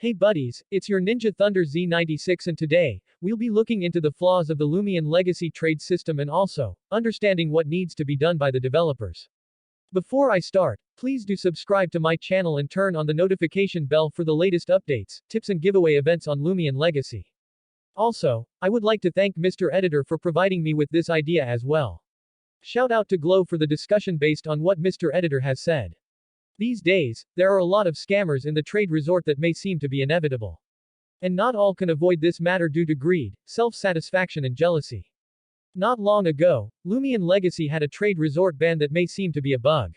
Hey buddies, it's your Ninja Thunder Z96 and today, we'll be looking into the flaws of the LOOMIAN legacy trade system and also, understanding what needs to be done by the developers. Before I start, please do subscribe to my channel and turn on the notification bell for the latest updates, tips and giveaway events on LOOMIAN legacy. Also, I would like to thank Mr.Editor for providing me with this idea as well. Shout out to Glow for the discussion based on what Mr.Editor has said. These days, there are a lot of scammers in the trade resort that may seem to be inevitable. And not all can avoid this matter due to greed, self-satisfaction and jealousy. Not long ago, LOOMIAN Legacy had a trade resort ban that may seem to be a bug.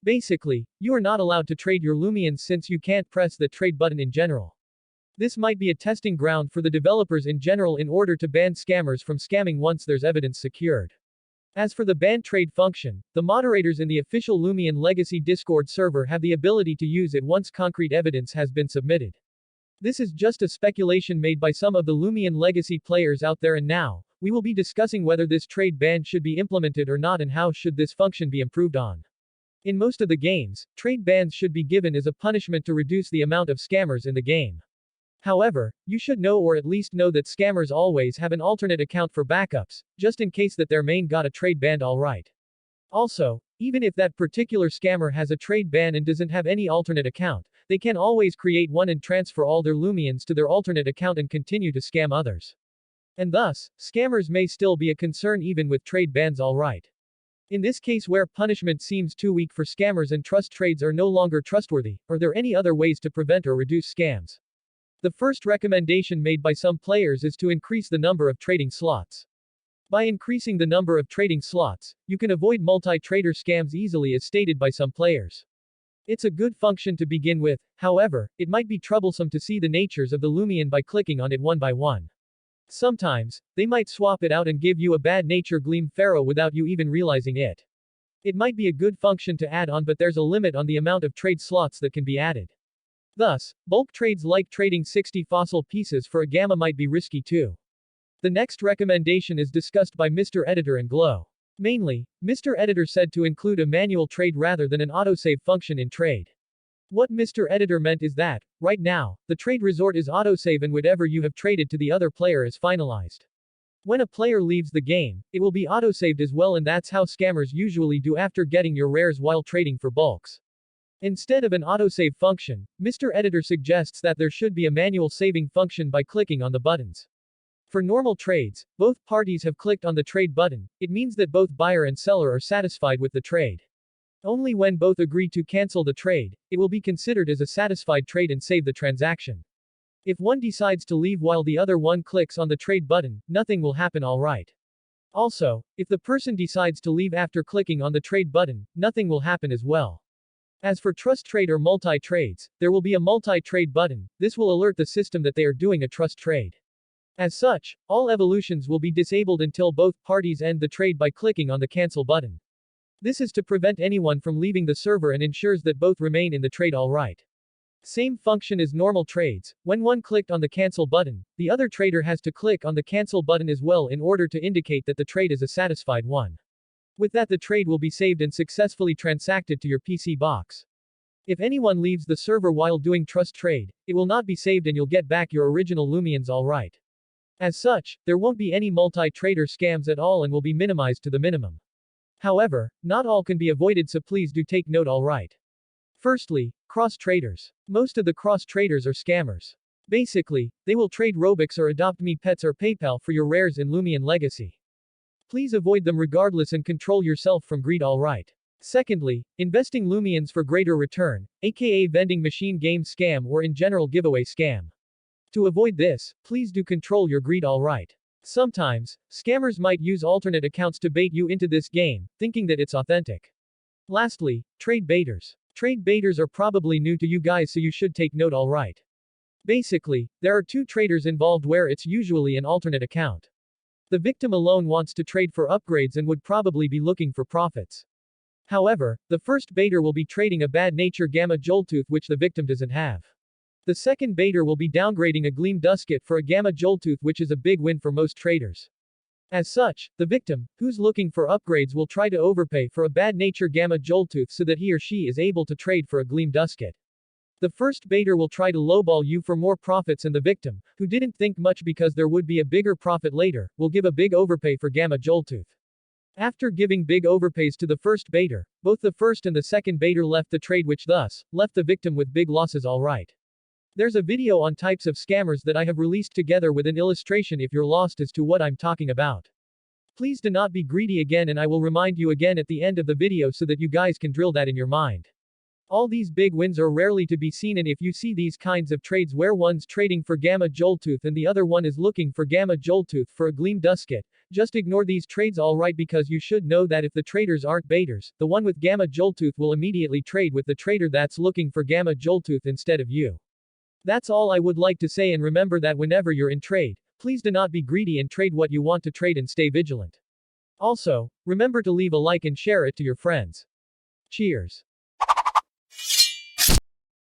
Basically, you are not allowed to trade your LOOMIANs since you can't press the trade button in general. This might be a testing ground for the developers in general in order to ban scammers from scamming once there's evidence secured. As for the ban trade function, the moderators in the official LOOMIAN Legacy Discord server have the ability to use it once concrete evidence has been submitted. This is just a speculation made by some of the LOOMIAN Legacy players out there, and now, we will be discussing whether this trade ban should be implemented or not and how should this function be improved on. In most of the games, trade bans should be given as a punishment to reduce the amount of scammers in the game. However, you should know or at least know that scammers always have an alternate account for backups, just in case that their main got a trade banned alright. Also, even if that particular scammer has a trade ban and doesn't have any alternate account, they can always create one and transfer all their LOOMIANs to their alternate account and continue to scam others. And thus, scammers may still be a concern even with trade bans alright. In this case where punishment seems too weak for scammers and trust trades are no longer trustworthy, are there any other ways to prevent or reduce scams? The first recommendation made by some players is to increase the number of trading slots. By increasing the number of trading slots, you can avoid multi-trader scams easily as stated by some players. It's a good function to begin with, however, it might be troublesome to see the natures of the LOOMIAN by clicking on it one by one. Sometimes, they might swap it out and give you a bad nature gleam pharaoh without you even realizing it. It might be a good function to add on, but there's a limit on the amount of trade slots that can be added. Thus, bulk trades like trading 60 fossil pieces for a gamma might be risky too. The next recommendation is discussed by Mr.Editor and Glow. Mainly, Mr.Editor said to include a manual trade rather than an autosave function in trade. What Mr.Editor meant is that, right now, the trade resort is autosave and whatever you have traded to the other player is finalized. When a player leaves the game, it will be autosaved as well, and that's how scammers usually do after getting your rares while trading for bulks. Instead of an autosave function, Mr.Editor suggests that there should be a manual saving function by clicking on the buttons. For normal trades, both parties have clicked on the trade button, it means that both buyer and seller are satisfied with the trade. Only when both agree to cancel the trade, it will be considered as a satisfied trade and save the transaction. If one decides to leave while the other one clicks on the trade button, nothing will happen alright. Also, if the person decides to leave after clicking on the trade button, nothing will happen as well. As for trust trade or multi-trades, there will be a multi-trade button. This will alert the system that they are doing a trust trade. As such, all evolutions will be disabled until both parties end the trade by clicking on the cancel button. This is to prevent anyone from leaving the server and ensures that both remain in the trade alright. Same function as normal trades. When one clicked on the cancel button, the other trader has to click on the cancel button as well in order to indicate that the trade is a satisfied one. With that, the trade will be saved and successfully transacted to your PC box. If anyone leaves the server while doing trust trade, it will not be saved and you'll get back your original LOOMIANs alright. As such, there won't be any multi-trader scams at all and will be minimized to the minimum. However, not all can be avoided, so please do take note alright. Firstly, cross-traders. Most of the cross-traders are scammers. Basically, they will trade Robux or Adopt Me Pets or PayPal for your rares in LOOMIAN Legacy. Please avoid them regardless and control yourself from greed alright. Secondly, investing LOOMIANs for greater return, aka vending machine game scam or in general giveaway scam. To avoid this, please do control your greed alright. Sometimes, scammers might use alternate accounts to bait you into this game, thinking that it's authentic. Lastly, trade baiters. Trade baiters are probably new to you guys, so you should take note alright. Basically, there are two traders involved where it's usually an alternate account. The victim alone wants to trade for upgrades and would probably be looking for profits. However, the first baiter will be trading a bad nature gamma joltooth which the victim doesn't have. The second baiter will be downgrading a gleam dusket for a gamma joltooth, which is a big win for most traders. As such, the victim, who's looking for upgrades will try to overpay for a bad nature Gamma Joltooth so that he or she is able to trade for a Gleam Dusket. The first baiter will try to lowball you for more profits and the victim, who didn't think much because there would be a bigger profit later, will give a big overpay for Gamma Joltooth. After giving big overpays to the first baiter, both the first and the second baiter left the trade which thus, left the victim with big losses alright. There's a video on types of scammers that I have released together with an illustration if you're lost as to what I'm talking about. Please do not be greedy again and I will remind you again at the end of the video so that you guys can drill that in your mind. All these big wins are rarely to be seen and if you see these kinds of trades where one's trading for Gamma Joltooth and the other one is looking for Gamma Joltooth for a Gleam Dusket, just ignore these trades alright because you should know that if the traders aren't baiters, the one with Gamma Joltooth will immediately trade with the trader that's looking for Gamma Joltooth instead of you. That's all I would like to say and remember that whenever you're in trade, please do not be greedy and trade what you want to trade and stay vigilant. Also, remember to leave a like and share it to your friends. Cheers.